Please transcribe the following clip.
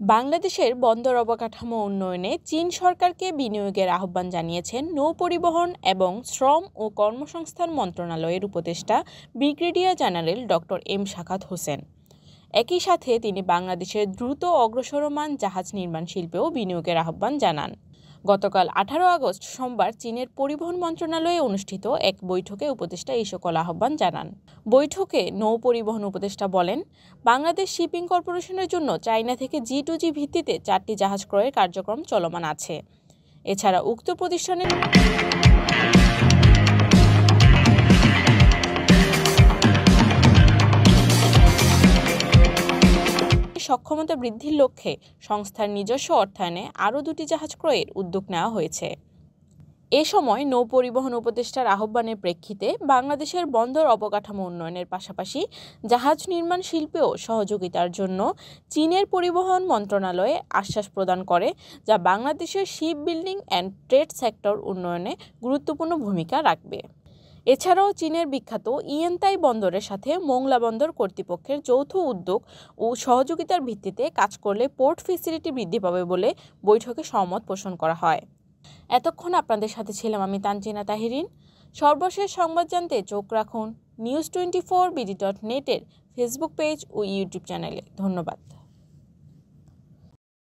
বাংলাদেশের বন্দর অবকাঠামো উন্নয়নে চীন সরকারকে বিনিয়োগের আহ্বান জানিয়েছেন নৌপরিবহন এবং শ্রম ও কর্মসংস্থান মন্ত্রণালয়ের উপদেষ্টা ব্রিগেডিয়ার জেনারেল ড.এম শাখাত হোসেন। একই সাথে তিনি বাংলাদেশের দ্রুত অগ্রসরমান জাহাজ নির্মাণ শিল্পেও বিনিয়োগের আহ্বান জানান। গতকাল 18 আগস্ট সোমবার চীনের পরিবহন মন্ত্রণালয়ে অনুষ্ঠিত এক বৈঠকে উপদেষ্টা এই সকল আহ্বান জানান। বৈঠকে নৌ পরিবহন উপদেষ্টা বলেন, বাংলাদেশ শিপিং কর্পোরেশনের জন্য চায়না থেকে G2G ভিত্তিতে 4টি জাহাজ ক্রয়ের কার্যক্রম চলমান আছে। এছাড়া উক্ত প্রতিষ্ঠানের সক্ষমতা বৃদ্ধির লক্ষ্যে সংস্থার নিজস্ব অর্থায়নে আরও 2টি জাহাজ ক্রয়ের উদ্যোগ নেওয়া হয়েছে। এ সময় নৌ পরিবহন উপদেষ্টার আহ্বানের প্রেক্ষিতে বাংলাদেশের বন্দর অবকাঠামো উন্নয়নের পাশাপাশি জাহাজ নির্মাণ শিল্পেও সহযোগিতার জন্য চীনের পরিবহন মন্ত্রণালয়ে আশ্বাস প্রদান করে, যা বাংলাদেশের ship building and trade sector উন্নয়নে গুরুত্বপূর্ণ ভূমিকা রাখবে। এছাড়াও চীনের বিখ্যাত ইয়েনতাই বন্দরের সাথে মোংলা বন্দর কর্তৃপক্ষের যৌথ উদ্যোগ ও সহযোগিতার ভিত্তিতে কাজ করলে পোর্ট ফ্যাসিলিটি বৃদ্ধি পাবে বলে বৈঠকে সহমত পোষণ করা হয়। এতক্ষণ আপনাদের সাথে ছিলাম আমি তানজিনা তাহিরিন। সর্বশেষ সংবাদ জানতে চোখ রাখুন News24BD.net এর ফেসবুক পেজ ও ইউটিউব চ্যানেলে। ধন্যবাদ।